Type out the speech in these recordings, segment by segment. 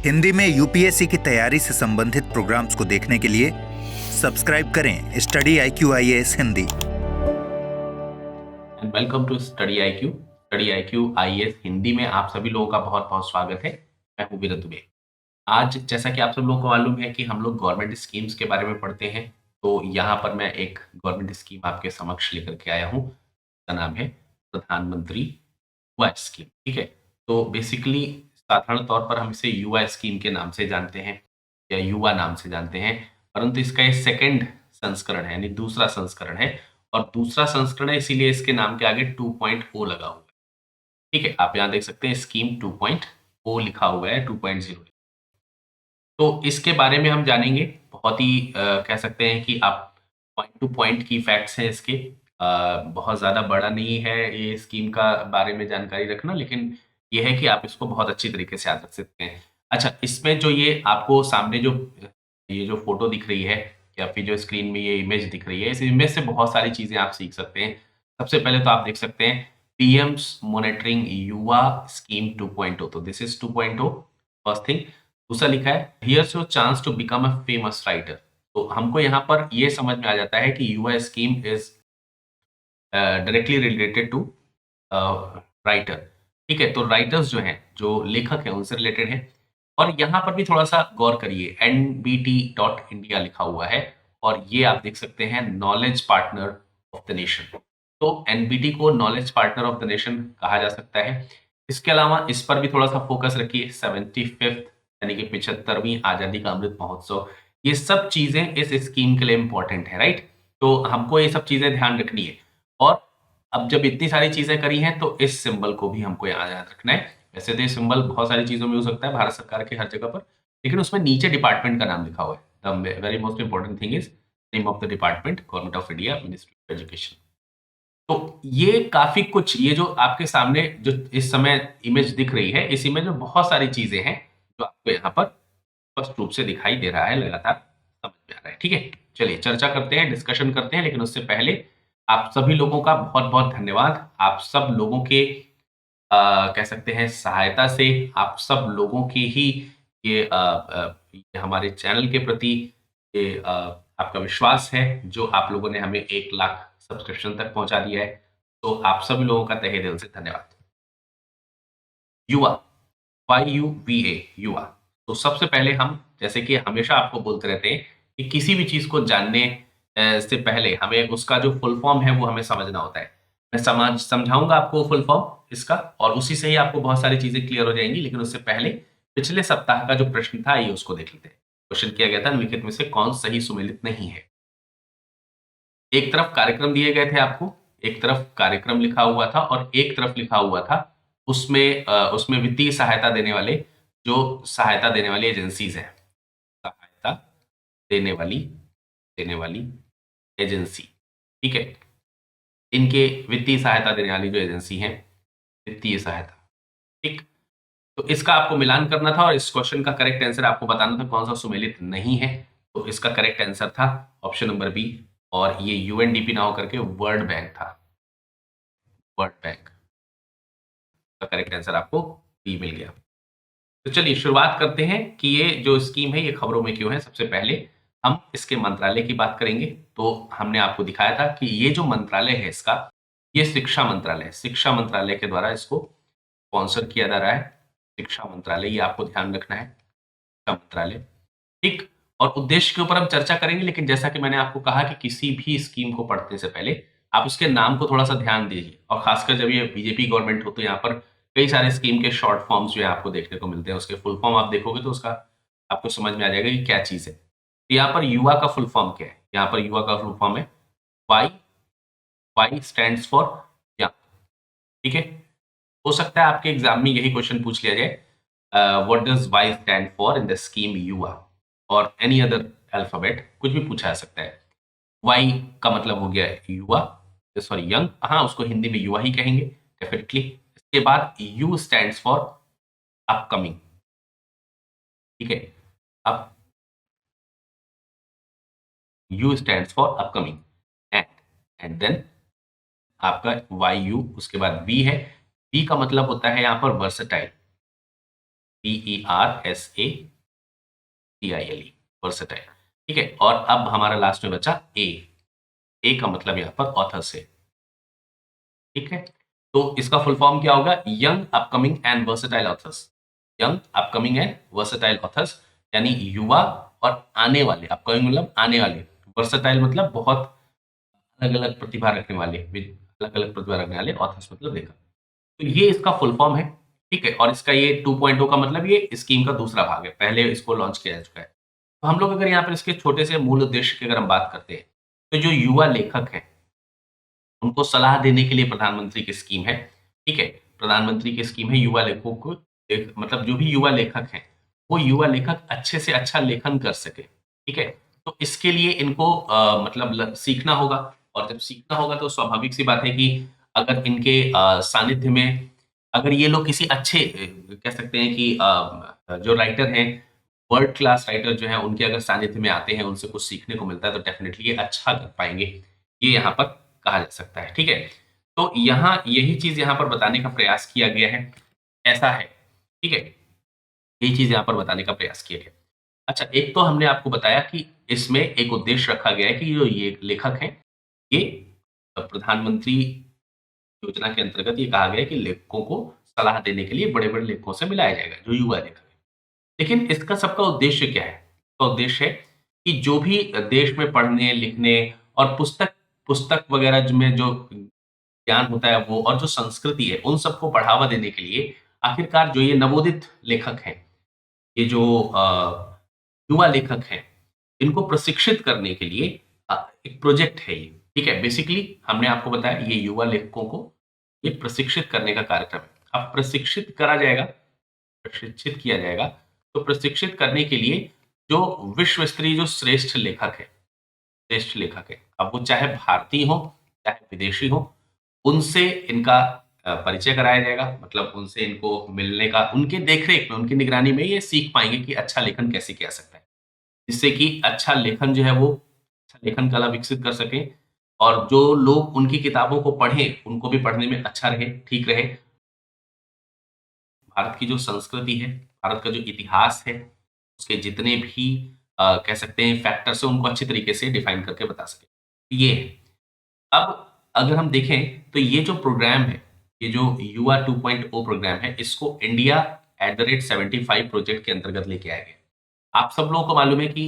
हिंदी में यूपीएससी की तैयारी से संबंधित प्रोग्राम्स को देखने के लिए सब्सक्राइब करें study IQ IAS Hindi. Welcome to study IQ IAS Hindi में आप सभी लोगों का बहुत बहुत स्वागत है। मैं हूं विरत दुबे। आज जैसा कि आप सब लोगों को मालूम है कि हम लोग गवर्नमेंट स्कीम्स के बारे में पढ़ते हैं, तो यहाँ पर मैं एक गवर्नमेंट स्कीम आपके समक्ष लेकर के आया हूँ। उसका नाम है प्रधानमंत्री युवा स्कीम। ठीक है, तो बेसिकली साधारण तौर पर हम इसे युवा स्कीम के नाम से जानते हैं या युवा नाम से जानते हैं, परंतु इसका ये सेकंड संस्करण है, यानी दूसरा संस्करण है। और दूसरा संस्करण है, इसीलिए इसके नाम के आगे 2.0 लगा हुआ है। ठीक है, आप यहाँ देख सकते हैं स्कीम 2.0 लिखा हुआ है, 2.0। तो इसके बारे में हम जानेंगे। बहुत ही कह सकते हैं कि आप पॉइंट टू पॉइंट की फैक्ट्स हैं इसके। बहुत ज़्यादा बड़ा नहीं है ये स्कीम का बारे में जानकारी रखना, लेकिन ये है कि आप इसको बहुत अच्छी तरीके से याद रख सकते हैं। अच्छा, इसमें जो ये आपको सामने ये जो फ़ोटो दिख रही है या फिर जो स्क्रीन में ये इमेज दिख रही है, इस इमेज से बहुत सारी चीज़ें आप सीख सकते हैं। सबसे पहले तो आप देख सकते हैं पीएम्स मॉनिटरिंग युवा स्कीम 2.0, तो दिस इज़ 2.0 फर्स्ट थिंग। दूसरा लिखा है here's your chance to become a famous writer. तो हमको यहाँ पर ये समझ में आ जाता है कि Yuva scheme is directly related to writer. ठीक है, तो राइटर्स जो हैं, जो लेखक हैं, उनसे रिलेटेड है। और यहाँ पर भी थोड़ा सा गौर करिए, nbt.india लिखा हुआ है और ये आप देख सकते हैं knowledge partner of the nation. तो एनबीटी को knowledge partner of the nation कहा जा सकता है। इसके अलावा इस पर भी थोड़ा सा फोकस रखिए, 75th यानी कि 75वीं आजादी का अमृत महोत्सव, ये सब चीजें इस स्कीम के लिए इंपॉर्टेंट है, राइट। तो हमको ये सब चीजें ध्यान रखनी है। और अब जब इतनी सारी चीजें करी हैं, तो इस सिंबल को भी हमको याद रखना है। वैसे तो ये सिंबल बहुत सारी चीजों में हो सकता है भारत सरकार के हर जगह पर, लेकिन उसमें नीचे डिपार्टमेंट का नाम लिखा हुआ है। The very most important thing is name of the department, government of India, ministry of education. तो ये काफी कुछ, ये जो आपके सामने जो इस समय इमेज दिख रही है, इस इमेज में बहुत सारी चीजें हैं जो आपको यहाँ पर स्पष्ट रूप से दिखाई दे रहा है, लगातार समझ में आ रहा है। ठीक है, चलिए चर्चा करते हैं, डिस्कशन करते हैं, लेकिन उससे पहले आप सभी लोगों का बहुत बहुत धन्यवाद। आप सब लोगों के कह सकते हैं सहायता से, आप सब लोगों की ही ये हमारे चैनल के प्रति ये आपका विश्वास है, जो आप लोगों ने हमें 1 लाख सब्सक्रिप्शन तक पहुंचा दिया है। तो आप सभी लोगों का तहे दिल से धन्यवाद। युवा, YUVA, युवा। तो सबसे पहले हम, जैसे कि हमेशा आपको बोलते रहते हैं कि किसी भी चीज को जानने से पहले हमें उसका जो फुल फॉर्म है वो हमें समझना होता है। मैं समझाऊंगा आपको फुल फॉर्म इसका, और उसी से ही आपको बहुत सारी चीजें क्लियर हो जाएंगी। लेकिन उससे पहले पिछले सप्ताह का जो प्रश्न था, ये उसको देख लेते हैं। क्वेश्चन किया गया था निम्नलिखित में से कौन सही सुमेलित नहीं है। एक तरफ कार्यक्रम दिए गए थे आपको, एक तरफ कार्यक्रम लिखा हुआ था और एक तरफ लिखा हुआ था उसमें वित्तीय सहायता देने वाली एजेंसीज हैं। सहायता देने वाली एजेंसी। ठीक है, इनके वित्तीय सहायता देने वाली जो एजेंसी है, वित्तीय सहायता। ठीक, तो इसका आपको मिलान करना था और इस क्वेश्चन का करेक्ट आंसर आपको बताना था कौन सा सुमेलित नहीं है। तो इसका करेक्ट आंसर था ऑप्शन नंबर बी, और ये यूएनडीपी ना होकर के वर्ल्ड बैंक था। वर्ल्ड बैंक का करेक्ट आंसर आपको बी मिल गया। तो चलिए शुरुआत करते हैं कि ये जो स्कीम है ये खबरों में क्यों है। सबसे पहले हम इसके मंत्रालय की बात करेंगे। तो हमने आपको दिखाया था कि ये जो मंत्रालय है इसका, ये शिक्षा मंत्रालय है। शिक्षा मंत्रालय के द्वारा इसको स्पॉन्सर किया जा रहा है। शिक्षा मंत्रालय, ये आपको ध्यान रखना है, शिक्षा मंत्रालय। ठीक, और उद्देश्य के ऊपर हम चर्चा करेंगे, लेकिन जैसा कि मैंने आपको कहा कि किसी भी स्कीम को पढ़ने से पहले आप उसके नाम को थोड़ा सा ध्यान दीजिए, और खासकर जब ये बीजेपी गवर्नमेंट हो तो यहाँ पर कई सारे स्कीम के शॉर्ट फॉर्म्स जो है आपको देखने को मिलते हैं। उसके फुल फॉर्म आप देखोगे तो उसका आपको समझ में आ जाएगा कि क्या चीज है। तो यहाँ पर युवा का फुल फॉर्म क्या है? यहाँ पर युवा का फुल फॉर्म है Y. Y stands for young. ठीक है, हो सकता है आपके एग्जाम में यही क्वेश्चन पूछ लिया जाए, what does Y stand for in the scheme Yuva, और एनी अदर अल्फाबेट, कुछ भी पूछा जा सकता है। वाई का मतलब हो गया युवा, सॉरी यंग, हाँ उसको हिंदी में युवा ही कहेंगे डेफिनेटली। इसके बाद यू स्टैंड्स फॉर अपकमिंग। ठीक है, अब U stands for upcoming, and then आपका वाई यू, उसके बाद बी है। बी का मतलब होता है यहाँ पर वर्सटाइल। VERSATILE, versatile. ठीक है, और अब हमारा लास्ट में बचा ए का मतलब यहाँ पर ऑथर से। ठीक है, तो इसका फुल फॉर्म क्या होगा? Young upcoming and versatile authors. Young upcoming and versatile authors, यानी युवा और आने वाले, अपकमिंग मतलब आने वाले, वर्सेटाइल मतलब बहुत अलग अलग प्रतिभा रखने वाले, अलग अलग प्रतिभा रखने वाले, ऑथर्स मतलब लेखक। तो ये इसका फुल फॉर्म है। ठीक है, और इसका ये 2.0 का मतलब ये स्कीम का दूसरा भाग है, पहले इसको लॉन्च किया जा चुका है। तो हम लोग अगर यहाँ पर इसके छोटे से मूल उद्देश्य की अगर हम बात करते हैं, तो जो युवा लेखक हैं उनको सलाह देने के लिए प्रधानमंत्री की स्कीम है। ठीक है, प्रधानमंत्री की स्कीम है युवा लेखकों को, मतलब जो भी युवा लेखक हैं वो युवा लेखक अच्छे से अच्छा लेखन कर सके। ठीक है, तो इसके लिए इनको मतलब सीखना होगा, और जब सीखना होगा तो स्वाभाविक सी बात है कि अगर इनके सानिध्य में अगर ये लोग किसी अच्छे कह सकते हैं कि जो राइटर हैं, वर्ल्ड क्लास राइटर जो हैं, उनके अगर सानिध्य में आते हैं, उनसे कुछ सीखने को मिलता है, तो डेफिनेटली ये अच्छा कर पाएंगे, ये यहाँ पर कहा जा सकता है। ठीक है, तो यहाँ यही चीज यहाँ पर बताने का प्रयास किया गया है, ऐसा है। ठीक है, यही चीज यहाँ पर बताने का प्रयास किया गया। अच्छा, एक तो हमने आपको बताया कि इसमें एक उद्देश्य रखा गया है कि जो ये लेखक हैं, ये प्रधानमंत्री योजना के अंतर्गत ये कहा गया है कि लेखकों को सलाह देने के लिए बड़े-बड़े लेखकों से मिलाया जाएगा, जो युवा लेखक हैं। लेकिन इसका सबका उद्देश्य क्या है? इसका उद्देश्य है कि जो भी देश में पढ़ने, लिखने और पुस्तक पुस्तक वगैरह में जो ज्ञान होता है वो, और जो संस्कृति है, उन सबको बढ़ावा देने के लिए आखिरकार जो ये नवोदित लेखक हैं, ये जो युवा लेखक हैं, इनको प्रशिक्षित करने के लिए एक प्रोजेक्ट है ये। ठीक है, बेसिकली हमने आपको बताया ये युवा लेखकों को ये प्रशिक्षित करने का कार्यक्रम है। अब प्रशिक्षित करा जाएगा, प्रशिक्षित किया जाएगा, तो प्रशिक्षित करने के लिए जो विश्व स्तरीय जो श्रेष्ठ लेखक है, अब वो चाहे भारतीय हो, चाहे विदेशी हो, उनसे इनका परिचय कराया जाएगा, मतलब उनसे इनको मिलने का, उनके देख-रेख में, उनकी निगरानी में ये सीख पाएँगे कि अच्छा लेखन कैसे किया जा सकता है। जिससे कि अच्छा लेखन जो है वो अच्छा लेखन कला विकसित कर सकें, और जो लोग उनकी किताबों को पढ़ें, उनको भी पढ़ने में अच्छा रहे, ठीक रहे। भारत की जो संस्कृति है, भारत का जो इतिहास है, उसके जितने भी कह सकते हैं फैक्टर्स हैं, उनको अच्छे तरीके से डिफाइन करके बता सकें। ये है। अब अगर हम देखें तो ये जो प्रोग्राम है, ये जो युवा 2.0 प्रोग्राम है, इसको इंडिया @75 प्रोजेक्ट के अंतर्गत लेके आया गया। आप सब लोगों को मालूम है कि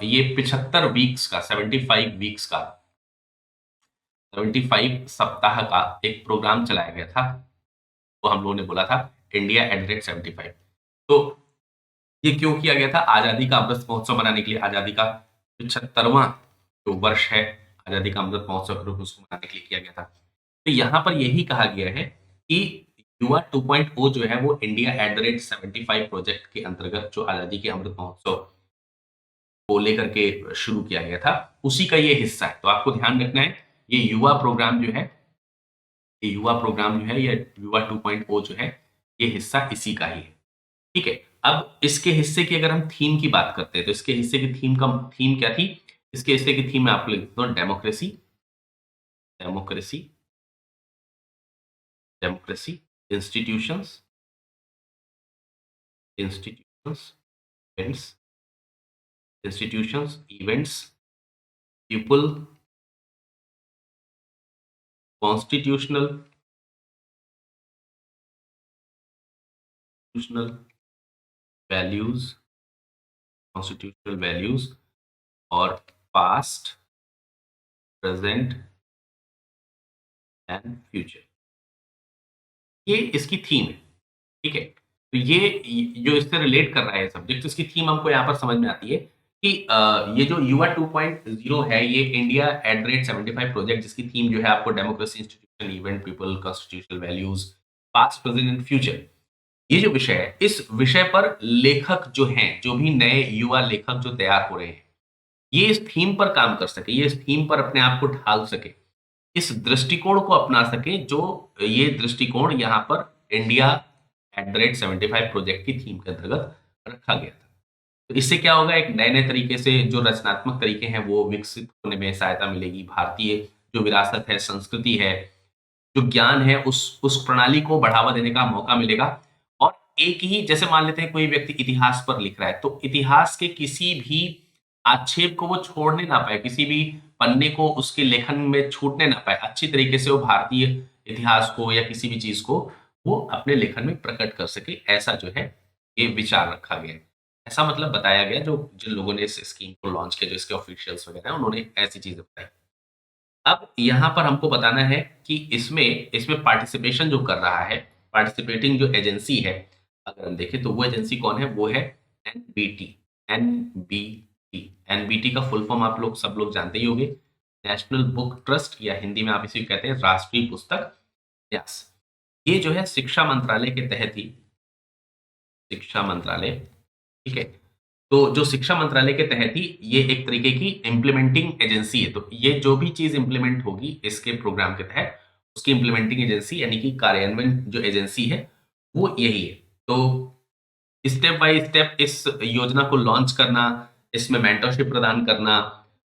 ये 75 वीक्स का, 75 वीक्स का, 75 सप्ताह का एक प्रोग्राम चलाया गया था। वो हम लोगों ने बोला था इंडिया @75। तो ये क्यों किया गया था? आज़ादी का अमृत महोत्सव मनाने के लिए, आज़ादी का 75वां जो वर्ष है, आज़ादी का अमृत महोत्सव के रूप में उसको मनाने के लिए किया गया था। तो यहाँ पर यही कहा गया है कि युवा 2.0 जो है वो इंडिया @75 प्रोजेक्ट के अंतर्गत जो आज़ादी के अमृत महोत्सव को लेकर के शुरू किया गया था, उसी का ये हिस्सा है। तो आपको ध्यान रखना है, ये युवा प्रोग्राम जो है, ये युवा प्रोग्राम जो है, ये युवा 2.0 जो है, ये हिस्सा इसी का ही है। ठीक है, अब इसके हिस्से की अगर हम थीम की बात करते हैं, तो इसके हिस्से की थीम क्या थी? इसके हिस्से की थीम मैं आपको लिख देता हूँ, democracy, democracy, democracy, institutions, institutions, events, institutions, events, people, constitutional, constitutional values, constitutional values, और पास्ट, प्रेजेंट एंड फ्यूचर। ये इसकी थीम है। ठीक है, तो ये जो इससे रिलेट कर रहा है सब्जेक्ट, इसकी थीम हमको यहाँ पर समझ में आती है कि ये जो युवा 2.0 है, ये इंडिया @75 प्रोजेक्ट, जिसकी थीम जो है आपको democracy, institution, event, people, constitutional values, past, present and future, ये जो विषय है, इस विषय पर लेखक जो हैं, जो भी नए युवा लेखक जो तैयार हो रहे हैं, ये इस थीम पर काम कर सके, ये इस थीम पर अपने आप को ढाल सके, इस दृष्टिकोण को अपना सकें, जो ये दृष्टिकोण यहाँ पर इंडिया @75 प्रोजेक्ट की थीम के अंतर्गत रखा गया था। तो इससे क्या होगा, एक नए-नए तरीके से जो रचनात्मक तरीके हैं वो विकसित होने में सहायता मिलेगी। भारतीय जो विरासत है, संस्कृति है, जो ज्ञान है, उस प्रणाली को बढ़ावा देने का मौका मिलेगा, और एक ही, जैसे मान लेते हैं कोई व्यक्ति इतिहास पर लिख रहा है, तो इतिहास के किसी भी आक्षेप को वो छोड़ने ना पाए, किसी भी पन्ने को उसके लेखन में छूटने ना पाए। अच्छी तरीके से वो भारतीय इतिहास को या किसी भी चीज़ को वो अपने लेखन में प्रकट कर सके, ऐसा जो है ये विचार रखा गया है। ऐसा मतलब बताया गया, जो जिन लोगों ने इस स्कीम को लॉन्च किया, जो इसके ऑफिशियल्स वगैरह हैं, उन्होंने ऐसी चीज़ें बताई। अब यहाँ पर हमको बताना है कि इसमें इसमें पार्टिसिपेशन जो कर रहा है, पार्टिसिपेटिंग जो एजेंसी है, अगर हम देखें तो वो एजेंसी कौन है? वो है एनबीटी। एनबीटी एनबीटी का फुल फॉर्म आप लोग सब लोग जानते ही होंगे, नेशनल बुक ट्रस्ट, या हिंदी में आप इसे कहते हैं राष्ट्रीय पुस्तक न्यास। ये जो है शिक्षा मंत्रालय के तहत ही, शिक्षा मंत्रालय, ठीक है। तो जो शिक्षा मंत्रालय के तहत ही ये एक तरीके की इम्प्लीमेंटिंग एजेंसी है। तो ये जो भी चीज इम्प्लीमेंट होगी इसके प्रोग्राम के तहत, उसकी इम्प्लीमेंटिंग एजेंसी यानी कि कार्यान्वयन जो एजेंसी है वो यही है। तो स्टेप बाय स्टेप इस योजना को लॉन्च करना, इसमें मेंटरशिप प्रदान करना,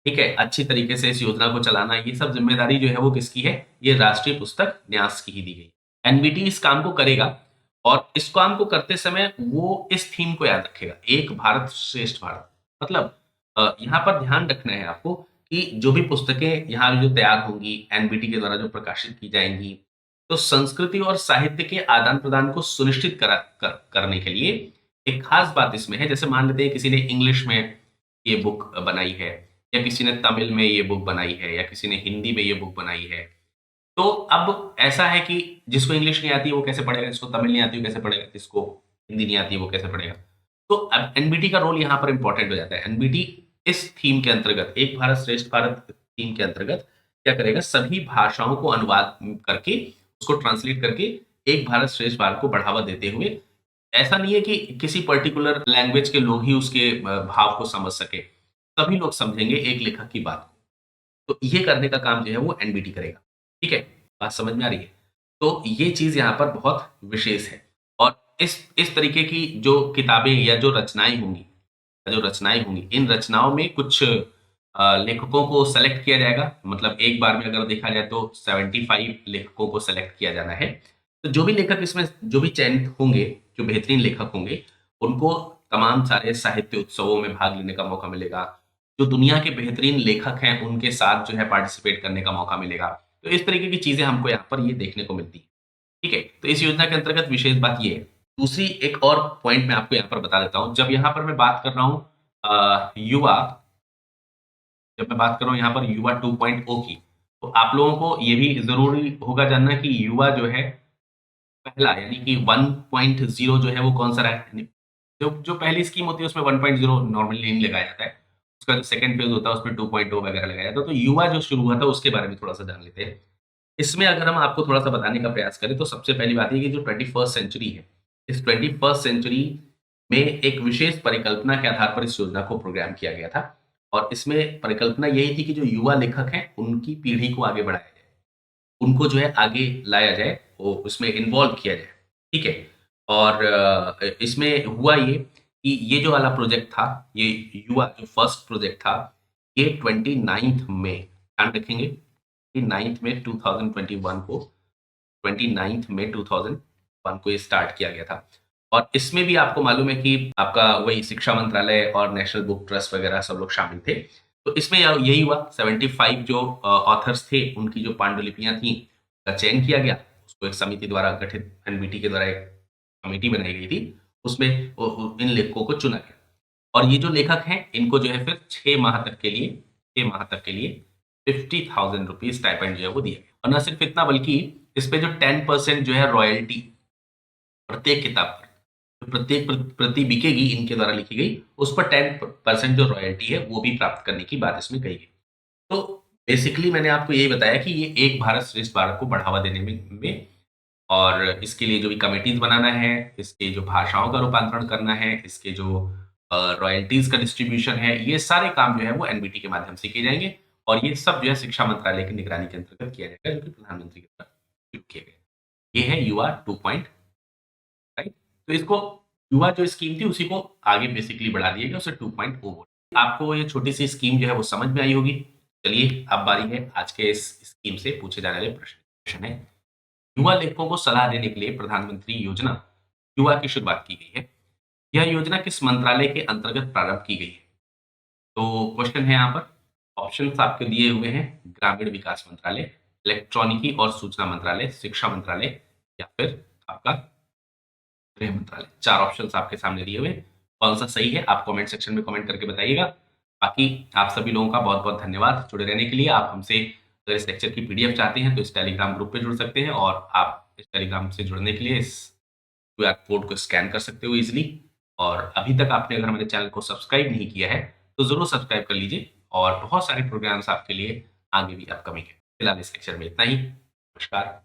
ठीक है, अच्छी तरीके से इस योजना को चलाना, ये सब जिम्मेदारी जो है वो किसकी है? ये राष्ट्रीय पुस्तक न्यास की ही दी गई। एनबीटी इस काम को करेगा, और इस काम को करते समय वो इस थीम को याद रखेगा, एक भारत श्रेष्ठ भारत। मतलब यहाँ पर ध्यान रखना है आपको कि जो भी पुस्तकें यहाँ जो तैयार होंगी एनबीटी के द्वारा जो प्रकाशित की जाएंगी, तो संस्कृति और साहित्य के आदान प्रदान को सुनिश्चित करने के लिए एक खास बात इसमें है। जैसे मान लेते हैं किसी ने इंग्लिश में ये बुक बनाई है, या किसी ने तमिल में ये बुक बनाई है, या किसी ने हिंदी में ये बुक बनाई है। तो अब ऐसा है कि जिसको इंग्लिश नहीं आती है वो कैसे पढ़ेगा, जिसको तमिल नहीं आती है वो कैसे पढ़ेगा, जिसको हिंदी नहीं आती है वो कैसे पढ़ेगा। तो अब एनबीटी का रोल यहाँ पर इंपॉर्टेंट हो जाता है। एनबीटी इस थीम के अंतर्गत, एक भारत श्रेष्ठ भारत थीम के अंतर्गत क्या करेगा? सभी भाषाओं को अनुवाद करके, उसको ट्रांसलेट करके एक भारत श्रेष्ठ भारत को बढ़ावा देते हुए, ऐसा नहीं है कि किसी पर्टिकुलर लैंग्वेज के लोग ही उसके भाव को समझ सके, सभी लोग समझेंगे एक लेखक की बात को। तो ये करने का काम जो है वो एनबीटी करेगा। ठीक है, बात समझ में आ रही है? तो ये चीज़ यहाँ पर बहुत विशेष है। और इस तरीके की जो किताबें या जो रचनाएँ होंगी, इन रचनाओं में कुछ लेखकों को सेलेक्ट किया जाएगा। मतलब एक बार में अगर देखा जाए तो 75 लेखकों को सेलेक्ट किया जाना है। तो जो भी लेखक इसमें जो भी चयनित होंगे, जो बेहतरीन लेखक होंगे, उनको तमाम सारे साहित्य उत्सवों में भाग लेने का मौका मिलेगा। जो दुनिया के बेहतरीन लेखक हैं, उनके साथ जो है पार्टिसिपेट करने का मौका मिलेगा। तो इस तरीके की चीज़ें हमको यहाँ पर ये देखने को मिलती हैं। ठीक है? तो इस योजना के अंतर्गत विशेष बात ये है। दूसरी एक और पॉइंट मैं आपको यहाँ पर बता देता हूँ। जब यहाँ पर मैं बात कर रहा हूँ युवा, जब मैं बात कर रहा हूँ यहाँ पर युवा 2.0 की, तो आप लोगों को ये भी ज़रूरी होगा जानना कि युवा जो है पहला, यानी कि 1.0 जो है वो कौन-सा रहा है? यानी जो जो पहली स्कीम होती है उसमें 1.0 नॉर्मली नहीं लगाया जाता है। उसका जो सेकंड फेज़ होता है उसमें 2.0 वगैरह लगाया जाता है। तो युवा जो शुरू हुआ था उसके बारे में थोड़ा-सा जान लेते हैं। इसमें अगर हम आपको थोड़ा-सा बताने का प्रयास करें तो सबसे पहली बात ये कि जो 21st सेंचुरी है, इस 21st सेंचुरी में एक विशेष परिकल्पना के आधार पर इस योजना को प्रोग्राम किया गया था। और इसमें परिकल्पना यही थी कि जो युवा लेखक हैं, उनकी पीढ़ी को आगे बढ़ाया जाए। उनको जो है आगे लाया जाए, वो उसमें इन्वॉल्व किया जाए, ठीक है? और इसमें हुआ ये कि ये जो वाला प्रोजेक्ट था, ये युवा जो फर्स्ट प्रोजेक्ट था, ये 29th में, ध्यान रखेंगे कि 9th में 2021 को, 29th में 2001 को ये स्टार्ट किया गया था। और इसमें भी आपको मालूम है कि आपका वही शिक्षा मंत्रालय और नेशनल बुक ट्रस्ट वगैरह सब लोग शामिल थे। तो इसमें यही हुआ, 75 जो ऑथर्स थे, उनकी जो पांडुलिपियाँ थीं, का चयन किया गया। उसको एक समिति द्वारा गठित, एनबीटी के द्वारा एक कमेटी बनाई गई थी। उसमें इन लेखकों को चुना गया। और ये जो लेखक हैं, इनको जो है फिर 6 माह तक के लिए 50,000 रुपीज़ स्टाइपेंड जो है वो दिया गया। और ना सिर्फ इतना, बल्कि इस पे जो 10% जो है रॉयल्टी, प्रत्येक किताब पर, जो प्रत्येक प्रति बिकेगी इनके द्वारा लिखी गई, उस पर 10% जो रॉयल्टी है वो भी प्राप्त करने की बात इसमें कही गई। तो बेसिकली मैंने आपको यही बताया कि ये एक भारत श्रेष्ठ भारत को बढ़ावा देने में और इसके लिए जो भी कमिटीज़ बनाना है, इसके जो भाषाओं का रूपांतरण करना है, इसके जो रॉयल्टीज़ का डिस्ट्रीब्यूशन है, ये सारे काम जो है वो एनबीटी के माध्यम से किए जाएँगे। और ये सब जो है शिक्षा मंत्रालय की निगरानी के अंतर्गत किया जाएगा, जो कि प्रधानमंत्री के द्वारा शुरू किया गया। ये है युवा 2 राइट? तो इसको, युवा जो स्कीम थी उसी को आगे बेसिकली बढ़ा दिया गया, उसे 2.0 बोलते हैं। आपको ये छोटी-सी स्कीम जो है वो समझ में आई होगी। चलिए अब बारी है आज के इस स्कीम से पूछे जाने वाले प्रश्न। प्रश्न है, युवा लेखकों को सलाह देने के लिए प्रधानमंत्री योजना युवा की शुरुआत की गई है। यह योजना किस मंत्रालय के अंतर्गत प्रारंभ की गई है? तो क्वेश्चन है यहाँ पर, ऑप्शंस आपके दिए हुए हैं, ग्रामीण विकास मंत्रालय, इलेक्ट्रॉनिकी और सूचना मंत्रालय, शिक्षा मंत्रालय या फिर आपका गृह मंत्रालय। 4 ऑप्शंस आपके सामने दिए हुए हैं। कौन सा सही है आप कमेंट सेक्शन में कमेंट करके बताइएगा। बाकी आप सभी लोगों का बहुत-बहुत धन्यवाद जुड़े रहने के लिए। आप हमसे अगर इस लेक्चर की पीडीएफ चाहते हैं तो इस टेलीग्राम ग्रुप पे जुड़ सकते हैं और आप इस टेलीग्राम से जुड़ने के लिए इस क्यूआर कोड को स्कैन कर सकते हो ईज़िली। और अभी तक आपने अगर हमारे चैनल को सब्सक्राइब नहीं किया है, तो ज़रूर सब्सक्राइब कर लीजिए और बहुत सारे प्रोग्राम्स आपके लिए आगे भी अपकमिंग है। फिलहाल इस लेक्चर में इतना ही। नमस्कार।